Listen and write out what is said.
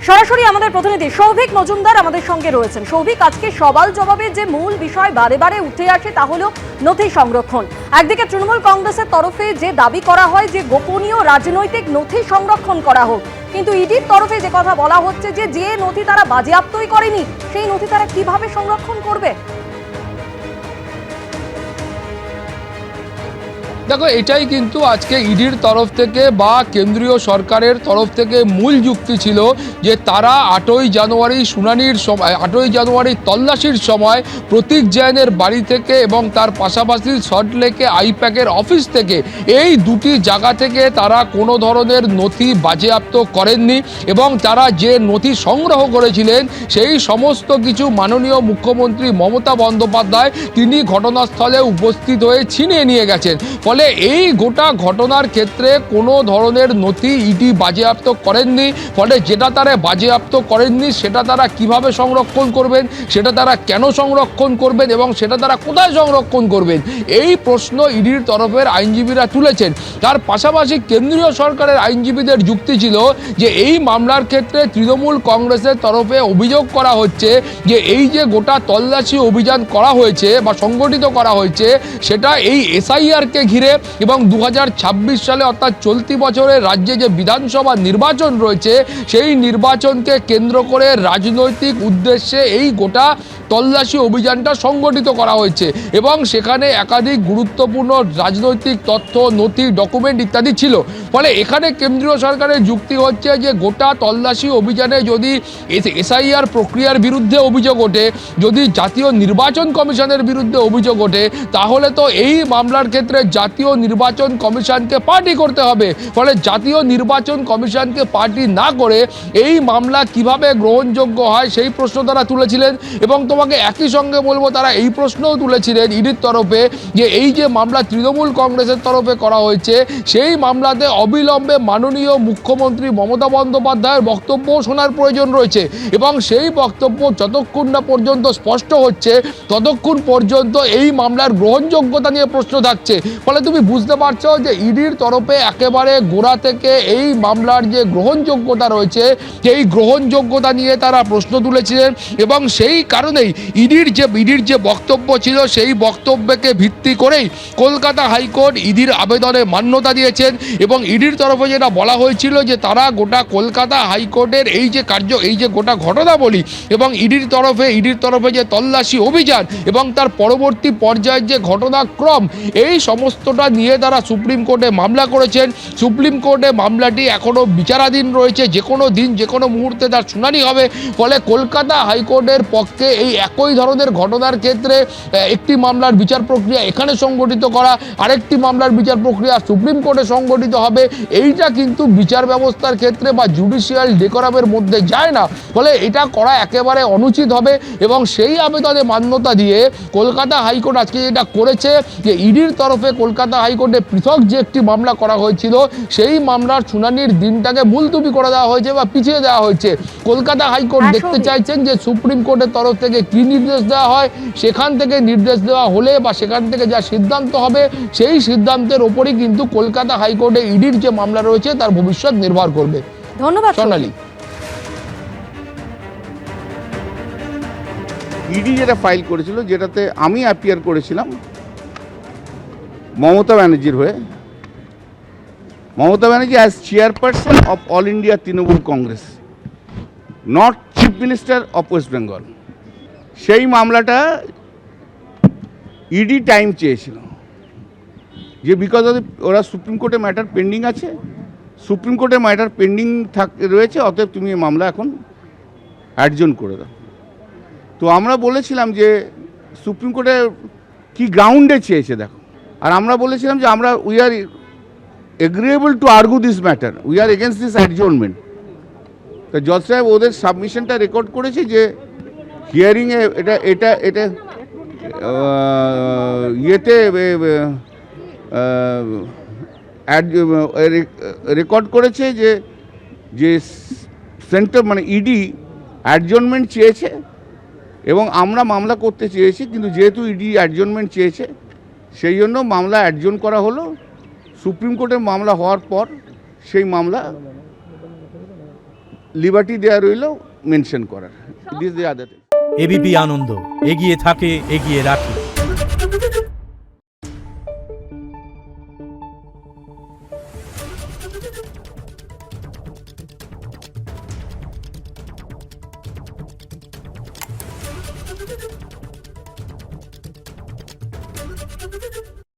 সরাসরি আমাদের প্রতিনিধি সৌভিক মজুমদার আমাদের সঙ্গে রয়েছেন। সৌভিক, আজকে সওয়াল জবাবে যে মূল বিষয় বারে বারে উঠে আসে তা হলো নথি সংরক্ষণ। একদিকে তৃণমূল কংগ্রেসের তরফে যে দাবি করা হয় যে গোপনীয় রাজনৈতিক নথি সংরক্ষণ করা হোক, কিন্তু ইডির তরফে যে কথা বলা হচ্ছে যে নথি তারা বাজেয়াপ্তই করেনি সেই নথি তারা কিভাবে সংরক্ষণ করবে। দেখো, এটাই কিন্তু আজকে ইডির তরফ থেকে বা কেন্দ্রীয় সরকারের তরফ থেকে মূল যুক্তি ছিল যে তারা 8ই জানুয়ারি শুনানির সময়, 8ই জানুয়ারি তল্লাশির সময় প্রতীক জৈনের বাড়ি থেকে এবং তার পাশাপাশি সল্টলেকে আইপ্যাকের অফিস থেকে এই দুটি জায়গা থেকে তারা কোনো ধরনের নথি বাজেয়াপ্ত করেননি এবং তারা যে নথি সংগ্রহ করেছিলেন সেই সমস্ত কিছু মাননীয় মুখ্যমন্ত্রী মমতা বন্দ্যোপাধ্যায় তিনি ঘটনাস্থলে উপস্থিত হয়ে ছিনিয়ে নিয়ে গেছেন। ফলে এই গোটা ঘটনার ক্ষেত্রে কোনো ধরনের নথি ইডি বাজেয়াপ্ত করেননি। ফলে যেটা তারা বাজেয়াপ্ত করেননি সেটা তারা কিভাবে সংরক্ষণ করবেন, সেটা তারা কেন সংরক্ষণ করবেন এবং সেটা তারা কোথায় সংরক্ষণ করবেন, এই প্রশ্ন ইডির তরফের আইনজীবীরা তুলেছেন। তার পাশাপাশি কেন্দ্রীয় সরকারের আইনজীবীদের যুক্তি ছিল যে এই মামলার ক্ষেত্রে তৃণমূল কংগ্রেসের তরফে অভিযোগ করা হচ্ছে যে এই যে গোটা তল্লাশি অভিযান করা হয়েছে বা সংগঠিত করা হয়েছে সেটা এই এসআইআরকে ঘিরে এবং 2026 সালে অর্থাৎ চলতি বছরে রাজ্যে যে বিধানসভা নির্বাচন রয়েছে সেই নির্বাচনকে কেন্দ্র করে রাজনৈতিক উদ্দেশ্যে এই গোটা তল্লাশি অভিযানটা সংগঠিত করা হয়েছে এবং সেখানে একাধিক গুরুত্বপূর্ণ রাজনৈতিক তথ্য, নথি, ডকুমেন্ট ইত্যাদি ছিল। ফলে এখানে কেন্দ্রীয় সরকারের যুক্তি হচ্ছে যে গোটা তল্লাশি অভিযানে যদি এসআইআর প্রক্রিয়ার বিরুদ্ধে অভিযোগ ওঠে, যদি জাতীয় নির্বাচন কমিশনের বিরুদ্ধে অভিযোগ ওঠে, তাহলে তো এই মামলার ক্ষেত্রে জাতীয় নির্বাচন কমিশনকে পার্টি করতে হবে। ফলে জাতীয় নির্বাচন কমিশনকে পার্টি না করে এই মামলা কিভাবে গ্রহণযোগ্য হয় সেই প্রশ্ন তারা তুলেছিলেন। এবং তোমাকে একই সঙ্গে বলবো তারা এই প্রশ্নও তুলেছিলেন ইডির তরফে যে এই যে মামলা তৃণমূল কংগ্রেসের তরফে করা হয়েছে সেই মামলাতে অবিলম্বে মাননীয় মুখ্যমন্ত্রী মমতা বন্দ্যোপাধ্যায়ের বক্তব্য শোনার প্রয়োজন রয়েছে এবং সেই বক্তব্য যতক্ষণ না পর্যন্ত স্পষ্ট হচ্ছে ততক্ষণ পর্যন্ত এই মামলার গ্রহণযোগ্যতা নিয়ে প্রশ্ন থাকছে। ফলে তুমি বুঝতে পারছো যে ইডির তরফে একেবারে গোড়া থেকে এই মামলার যে গ্রহণযোগ্যতা রয়েছে সেই গ্রহণযোগ্যতা নিয়ে তারা প্রশ্ন তুলেছিলেন এবং সেই কারণেই ইডির যে বক্তব্য ছিল সেই বক্তব্যকে ভিত্তি করেই কলকাতা হাইকোর্ট ইডির আবেদনে মান্যতা দিয়েছেন এবং ইডির তরফে যেটা বলা হয়েছিল যে তারা গোটা কলকাতা হাইকোর্টের এই যে গোটা ঘটনাবলী এবং ইডির তরফে যে তল্লাশি অভিযান এবং তার পরবর্তী পর্যায়ের যে ঘটনাক্রম এই সমস্তটা নিয়ে তারা সুপ্রিম কোর্টে মামলা করেছেন। সুপ্রিম কোর্টে মামলাটি এখনও বিচারাধীন রয়েছে, যে কোনো দিন যে কোনো মুহূর্তে তার শুনানি হবে। ফলে কলকাতা হাইকোর্টের পক্ষে এই একই ধরনের ঘটনার ক্ষেত্রে একটি মামলার বিচার প্রক্রিয়া এখানে সংগঠিত করা, আরেকটি মামলার বিচার প্রক্রিয়া সুপ্রিম কোর্টে সংগঠিত হবে, এইটা কিন্তু বিচার ব্যবস্থার ক্ষেত্রে বা জুডিশিয়াল ডেকোরামের মধ্যে যায় না। ফলে এটা করা একেবারে অনুচিত হবে এবং সেই আবেদনে মান্যতা দিয়ে কলকাতা হাইকোর্ট আজকে যেটা করেছে যে ইডির তরফে কলকাতা হাইকোর্টে পৃথক যে একটি মামলা করা হয়েছিল সেই মামলার শুনানির দিনটাকে মুলতবি করে দেওয়া হয়েছে বা পিছিয়ে দেওয়া হয়েছে। কলকাতা হাইকোর্ট দেখতে চাইছেন যে সুপ্রিম কোর্টের তরফ থেকে কি নির্দেশ দেওয়া হয়, সেখান থেকে নির্দেশ দেওয়া হলে বা সেখান থেকে যা সিদ্ধান্ত হবে সেই সিদ্ধান্তের ওপরই কিন্তু কলকাতা হাইকোর্টে ইডির যে মামলা রয়েছে তার ভবিষ্যৎ নির্ভর করবে। ধন্যবাদ সোনালী। ইডি যেটা ফাইল করেছিল, যেটাতে আমি অ্যাপিয়ার করেছিলাম মমতা ব্যানার্জির হয়ে, Mamata Banerjee as chairperson of all India Trinamool Congress, not chief minister of West Bengal, সেই মামলাটা ইডি টাইম চেয়েছিল যে বিকজ অফ ওরা সুপ্রিম কোর্টে ম্যাটার পেন্ডিং আছে, সুপ্রিম কোর্টে ম্যাটার পেন্ডিং রয়েছে, অতএব তুমি এই মামলা এখন অ্যাডজন করে দাও। তো আমরা বলেছিলাম যে সুপ্রিম কোর্টে কি গ্রাউন্ডে চেয়েছে দেখো, আর আমরা বলেছিলাম যে আমরা we are agreeable to argue this matter, we are against this adjournment. তো জজ সাহেব ওদের সাবমিশনটা রেকর্ড করেছে যে হিয়ারিংয়ে এটা ইয়েতে রেকর্ড করেছে যে সেন্টার মানে ইডি অ্যাডজর্নমেন্ট চেয়েছে এবং আমরা মামলা করতে চেয়েছি, কিন্তু যেহেতু ইডি অ্যাডজর্নমেন্ট চেয়েছে সেই জন্য মামলা অ্যাডজর্ন করা হলো। সুপ্রিম কোর্টের মামলা হওয়ার পর সেই মামলা লিবার্টি দেওয়া রইল মেনশন করার, দিস দ্য আদার। এবিপি আনন্দ, এগিয়ে থাকে, এগিয়ে রাখে।